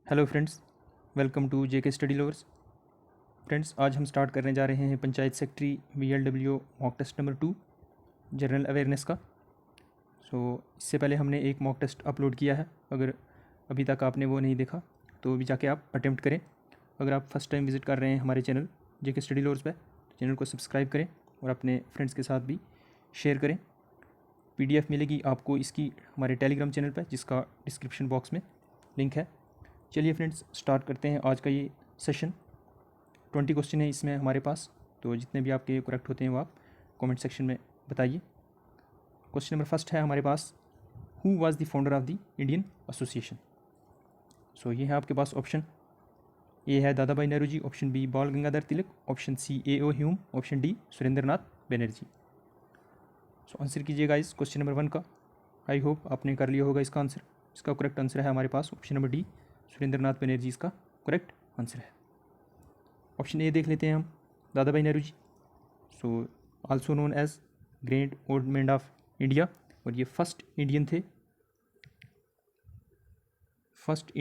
Hello friends, welcome to JK study lovers. Friends, आज हम start करने जा रहे हैं panchayat secretary VLW mock test number 2 general awareness का। इससे पहले हमने एक मॉक टेस्ट अपलोड किया है। अगर अभी तक आपने वो नहीं देखा तो भी जाके आप अटेम्प्ट करें। अगर आप फर्स्ट टाइम विज़िट कर रहे हैं हमारे चैनल जेके स्टडी लवर्स पे तो चैनल को सब्सक्राइब करें और अपने फ्रेंड्स के साथ भी शेयर करें। PDF मिलेगी आपको इसकी हमारे टेलीग्राम चैनल पर, जिसका डिस्क्रिप्शन बॉक्स में लिंक है। चलिए फ्रेंड्स, स्टार्ट करते हैं आज का ये सेशन। 20 क्वेश्चन है इसमें हमारे पास, तो जितने भी आपके करेक्ट होते हैं वो आप कमेंट सेक्शन में बताइए। क्वेश्चन नंबर फर्स्ट है हमारे पास, who was the founder of the Indian association. ये है आपके पास ऑप्शन। ए है Dadabhai Nehru ji, option B Bal Gangadhar Tilak, option C A.O. Hume, option D Surendra Nath Banerjee. Answer कीजिएगा इस क्वेश्चन नंबर 1 का। आई होप आपने कर लिया होगा इसका आंसर। इसका करेक्ट आंसर है हमारे पास option number D, Surendra Nath Banerjee इसका करेक्ट आंसर है। ऑप्शन ए देख लेते हैं हम, Dadabhai Nehru ji. Also known as great old man of India, और ये फर्स्ट इंडियन थे, first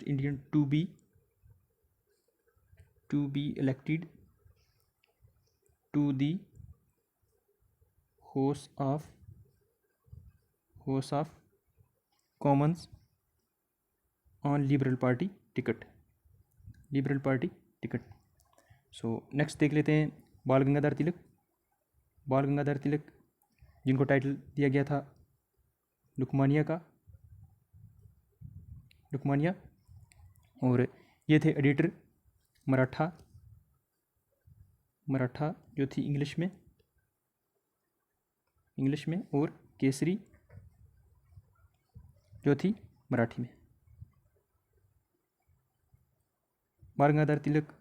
Indian to be elected to the House of Commons on Liberal Party ticket. Next देख लेते हैं बाल गंगाधर तिलक, जिनको टाइटल दिया गया था लुकमानिया, और ये थे एडिटर मराठा जो थी इंग्लिश में, और केसरी जो थी मराठी में। बाल गंगाधर तिलक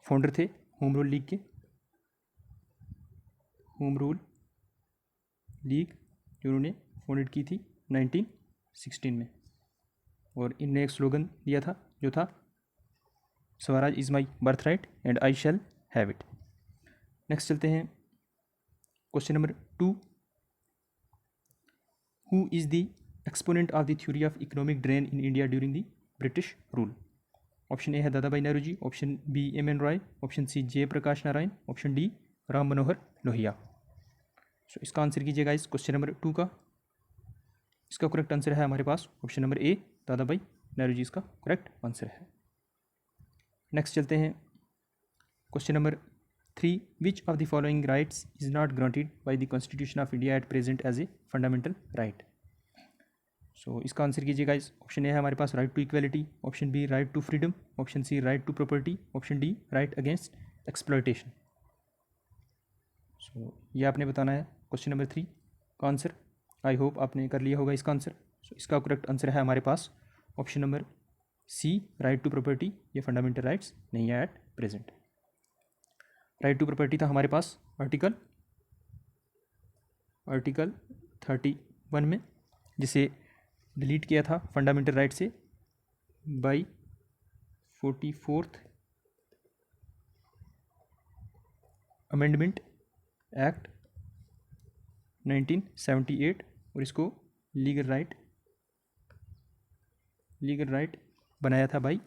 फाउंडर थे होम रूल लीग जो उन्होंने फाउंडेड की थी 1916 में, और इनने एक स्लोगन दिया था जो था swaraj is my birth right and I shall have it. Next चलते हैं question number 2, who is the exponent of the theory of economic drain in India during the British rule. Option A है Dadabhai Nehru ji, option B M.N. Roy, option C Jayaprakash Narayan, option D Ram Manohar Lohia. इसका answer कीजिएगा इस question number 2 का। इसका correct answer है हमारे पास option number ए, दादा भाई नेहरू जी इसका करेक्ट आंसर है। नेक्स्ट चलते हैं question number 3, which of the following rights is not granted by the constitution of India at present as a fundamental right. इसका आंसर कीजिएगा इस। ऑप्शन ए है हमारे पास right to equality, option B right to freedom, option C right to property, option D right against exploitation. ये आपने बताना है क्वेश्चन नंबर 3 का आंसर। आई होप आपने कर लिया होगा इसका आंसर। इसका करेक्ट आंसर है हमारे पास option number C, right to property. ये फंडामेंटल राइट्स नहीं है at present. Right to property था हमारे पास आर्टिकल 31 में, जिसे डिलीट किया था फंडामेंटल राइट से बाय 44th अमेंडमेंट एक्ट 1978, और इसको लीगल राइट बनाया था by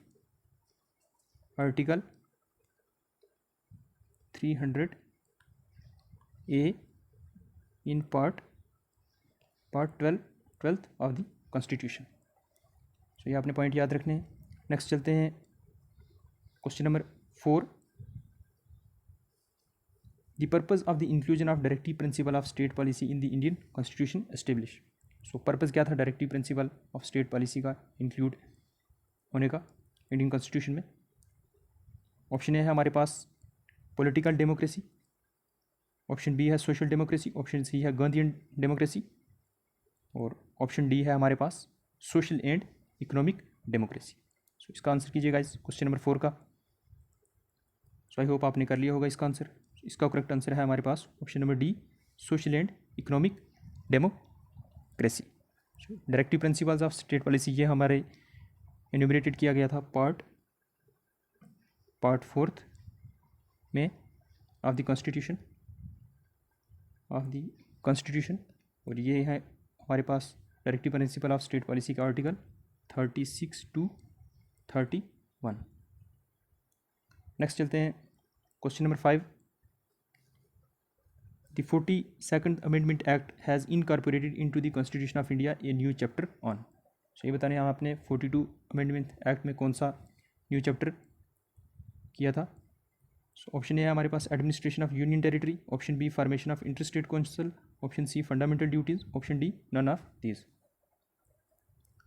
article 300A in part 12 of the constitution. ये आपने पॉइंट याद रखने हैं। नेक्स्ट चलते हैं question number 4, the purpose of the inclusion of directive principle of state policy in the Indian constitution establish. Purpose क्या था directive principle of state policy का इंक्लूड होने का इंडियन कॉन्स्टिट्यूशन में। ऑप्शन ए है हमारे पास पॉलिटिकल डेमोक्रेसी, ऑप्शन बी है social democracy, option C है गांधीयन डेमोक्रेसी, और ऑप्शन डी है हमारे पास सोशल एंड इकोनॉमिक डेमोक्रेसी। इसका आंसर कीजिएगा इस क्वेश्चन नंबर 4 का। आई होप आपने कर लिया होगा इसका आंसर। इसका करेक्ट आंसर है हमारे पास option number D, social and economic democracy. Directive principles of state policy ये हमारे एन्यूमरेटेड किया गया था पार्ट 4 में ऑफ द कॉन्स्टिट्यूशन, और ये है हमारे पास directive principle of state policy का आर्टिकल 36 to 31। नेक्स्ट चलते हैं question number 5। The 42nd amendment act has incorporated into the constitution of India a new chapter on. So ये बताने हम आपने 42 अमेंडमेंट एक्ट में कौन सा न्यू चैप्टर किया था। सो ऑप्शन ए है हमारे पास administration of union territory, option B formation of interstate council, option C fundamental duties, option D none of these.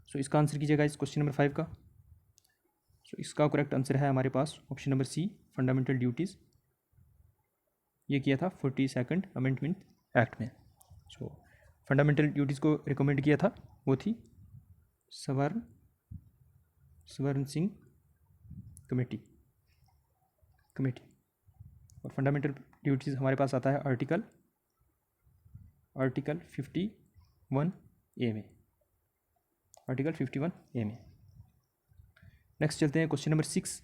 So इसका आंसर कीजिएगा इस क्वेश्चन नंबर 5 का। सो इसका करेक्ट आंसर है हमारे पास option number C fundamental duties. ये किया था 42nd अमेंडमेंट एक्ट में। सो फंडामेंटल ड्यूटीज़ को रिकमेंड किया था वो थी स्वर्ण सिंह कमेटी। और फंडामेंटल ड्यूटीज़ हमारे पास आता है आर्टिकल 51A में, आर्टिकल 51A में। नेक्स्ट चलते हैं question number 6।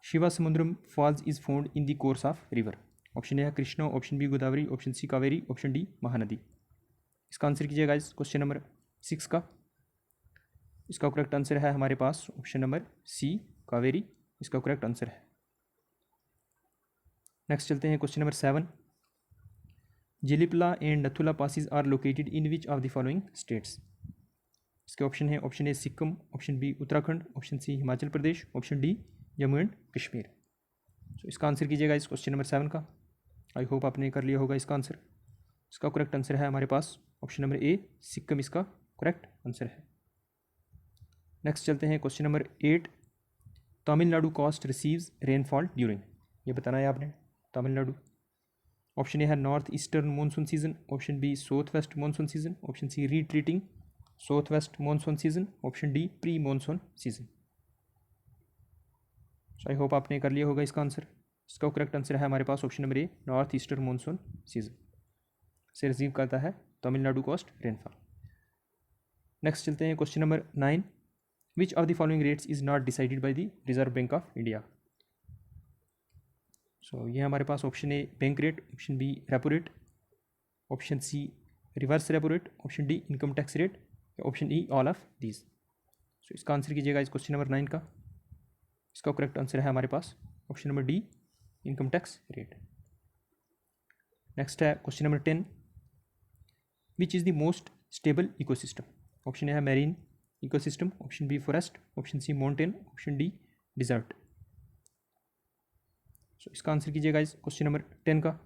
Shivasamudram falls is found in the course of river. Option A है कृष्णा, option B Godavari, option C Kaveri, option D Mahanadi. इसका आंसर कीजिएगा इस क्वेश्चन नंबर 6 का। इसका करेक्ट आंसर है हमारे पास ऑप्शन नंबर सी कावेरी, इसका करेक्ट आंसर है। नेक्स्ट चलते हैं question number 7। Jelepla and Nathula passes are located in which of the following states. इसके ऑप्शन है, option A Sikkim, option B Uttarakhand, option C Himachal Pradesh, option D Jammu and Kashmir. So इसका आंसर कीजिएगा इस क्वेश्चन नंबर 7 का। आई होप आपने कर लिया होगा इसका आंसर। इसका करेक्ट आंसर है हमारे पास ऑप्शन नंबर ए सिक्किम, इसका करेक्ट आंसर है। नेक्स्ट चलते हैं question number 8। Tamil Nadu coast receives rainfall during. ये बताना है आपने तमिलनाडु। ऑप्शन ए है north eastern monsoon season, option B south west monsoon season, option C retreating south west monsoon season, option D pre monsoon season. So I hope आपने कर लिया होगा इसका आंसर। इसका करेक्ट आंसर है हमारे पास option number A north eastern monsoon season से रिसीव करता है तमिलनाडु कोस्ट रेनफॉल। नेक्स्ट चलते हैं question number 9। Which of the following rates is not decided by the reserve bank of India. So ये हमारे पास option A bank rate, option B repo rate, option C reverse repo rate, option D income tax rate, option E all of these. So इसका answer कीजिएगा इस question number 9 का। इसका correct answer है हमारे पास option number D income tax rate. Next है question number 10। Which is the most stable ecosystem. Option A है marine ecosystem, option B forest, option C mountain, option D desert. So इसका answer कीजिएगा इस question number 10 का।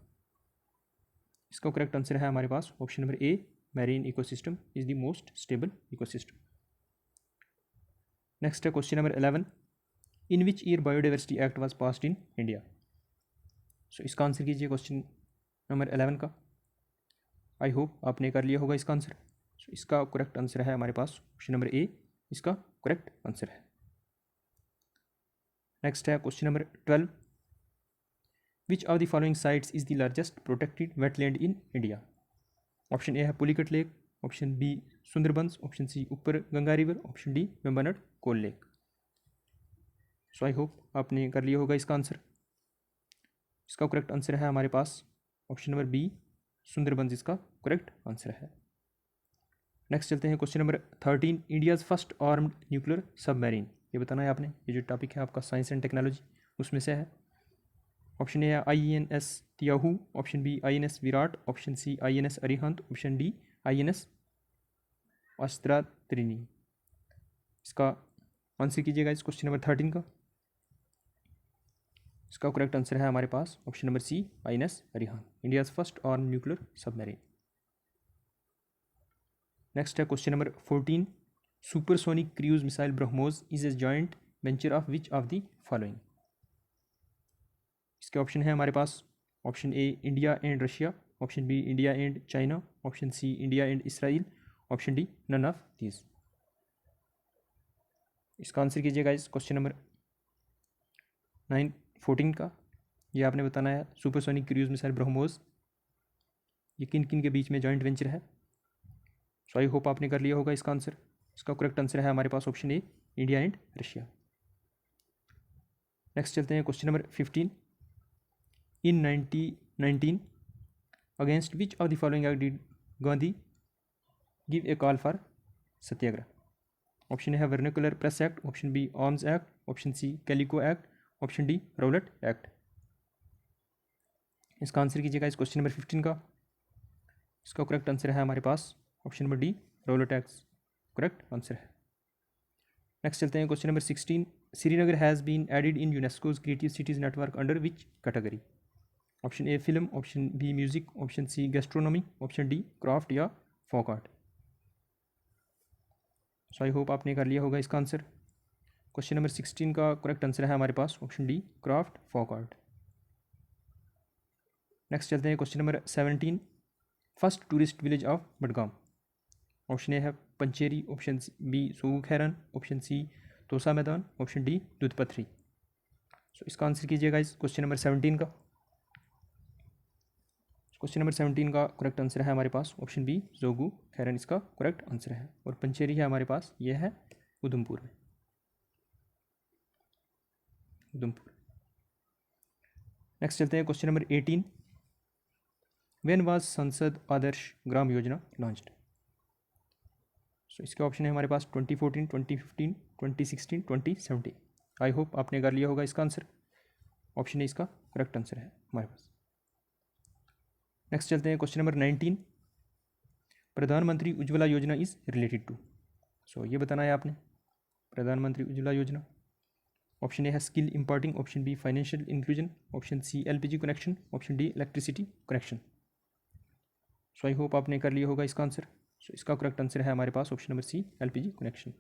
इसका correct answer है हमारे पास option number A marine ecosystem is the most stable ecosystem. Next है question number 11। In which year biodiversity act was passed in India. So इसका आंसर कीजिए क्वेश्चन नंबर 11 का। आई होप आपने कर लिया होगा इसका आंसर। सो इसका करेक्ट आंसर है हमारे पास ऑप्शन नंबर ए, इसका करेक्ट आंसर है। नेक्स्ट है question number 12। Which of the following sites is the largest protected wetland in India. Option A है Pulicat lake, option B Sundarbans, option C upper Ganga river, option D Vembanad Kol lake. So I hope आपने कर लिया होगा इसका answer. इसका correct answer है हमारे पास ऑप्शन नंबर बी सुंदरबंस, इसका करेक्ट आंसर है। नेक्स्ट चलते हैं question number 13। India's first armed nuclear submarine. ये बताना है आपने, ये जो टॉपिक है आपका साइंस एंड टेक्नोलॉजी उसमें से है। ऑप्शन ए है INS तियाहू, option B INS Viraat, option C INS Arihant, option D INS Astradharini. इसका आंसर कीजिएगा इस क्वेश्चन नंबर 13 का। इसका करेक्ट आंसर है हमारे पास option number C INS Arihant, India's first armed nuclear submarine. Next है question number 14। Supersonic cruise missile BrahMos is a joint venture of which of the following. इसके ऑप्शन है हमारे पास option A India and Russia, option B India and China, option C India and Israel, option D none of these. इसका answer कीजिएगा इस question number 14 का। ये आपने बताना है सुपरसोनिक क्रूज मिसाइल ब्रह्मोस ये किन किन के बीच में जॉइंट वेंचर है। सो आई होप आपने कर लिया होगा इसका आंसर। इसका करेक्ट आंसर है हमारे पास option A India and Russia. Next चलते हैं question number 15। In 1919 against which of the following act did Gandhi give a call for satyagraha? Option A है vernacular press act, option B arms act, option C calico act, option D Rowlatt act. इसका answer कीजिएगा इस question number 15 का। इसका correct answer है हमारे पास option number D Rowlatt act correct answer है। नेक्स्ट चलते हैं question number 16। Srinagar has been added in UNESCO's creative cities network under which category? Option A film, option B music, option C gastronomy, option D craft या folk art. So I hope आपने कर लिया होगा इसका answer. Question number 16 का correct answer है हमारे पास option D craft folk art. Next चलते हैं question number 17। First tourist village of Budgam? Option A है Pancheri, option B Sogu Khairan, option C Tosa Maidan, option D दूधपथरी। सो इसका आंसर कीजिएगा इस क्वेश्चन नंबर 17 का। क्वेश्चन नंबर 17 का करेक्ट आंसर है हमारे पास ऑप्शन बी जोगू खैरन इसका करेक्ट आंसर है। और पंचेरी है हमारे पास, यह है उधमपुर में, उधमपुर। नेक्स्ट चलते हैं क्वेश्चन नंबर 18। व्हेन वाज संसद आदर्श ग्राम योजना लॉन्च्ड? सो इसके ऑप्शन है हमारे पास 2014, 2015, 2016, 2017। आई होप आपने कर लिया होगा इसका आंसर। ऑप्शन ए इसका करेक्ट आंसर है हमारे पास। नेक्स्ट चलते हैं क्वेश्चन नंबर 19। प्रधानमंत्री उज्ज्वला योजना इज रिलेटेड टू? सो ये बताना है आपने प्रधानमंत्री उज्ज्वला योजना। ऑप्शन ए है skill imparting, option B financial inclusion, option C LPG connection, option D electricity connection. So I hope आपने कर लिया होगा इसका आंसर। सो इसका करेक्ट आंसर है हमारे पास option number C LPG connection.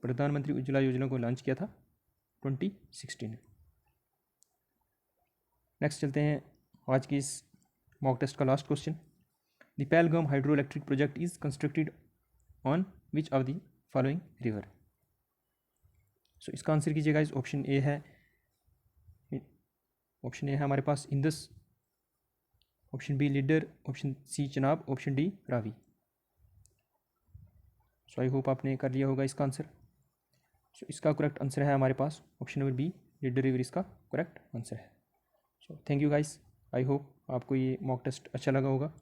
Pradhan Mantri Ujjwala योजना को लॉन्च किया था 2016 में। नेक्स्ट चलते हैं आज की इस मॉक टेस्ट का last question. The Pahalgam hydro electric project is constructed on which of the following river? So इसका आंसर कीजिएगा इस ऑप्शन ए है हमारे पास Indus, option B Lidder, option C Chenab, option D Ravi. So I hope आपने कर लिया होगा इसका आंसर। सो इसका करेक्ट आंसर है हमारे पास option number B Lidder river इसका करेक्ट आंसर है। So thank you guys, I hope आपको ये मॉक टेस्ट अच्छा लगा होगा।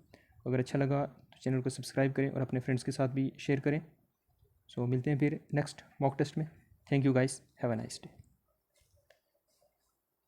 अगर अच्छा लगा तो चैनल को सब्सक्राइब करें और अपने फ्रेंड्स के साथ भी शेयर करें। सो मिलते हैं फिर नेक्स्ट मॉक टेस्ट में। Thank you guys, have a nice day.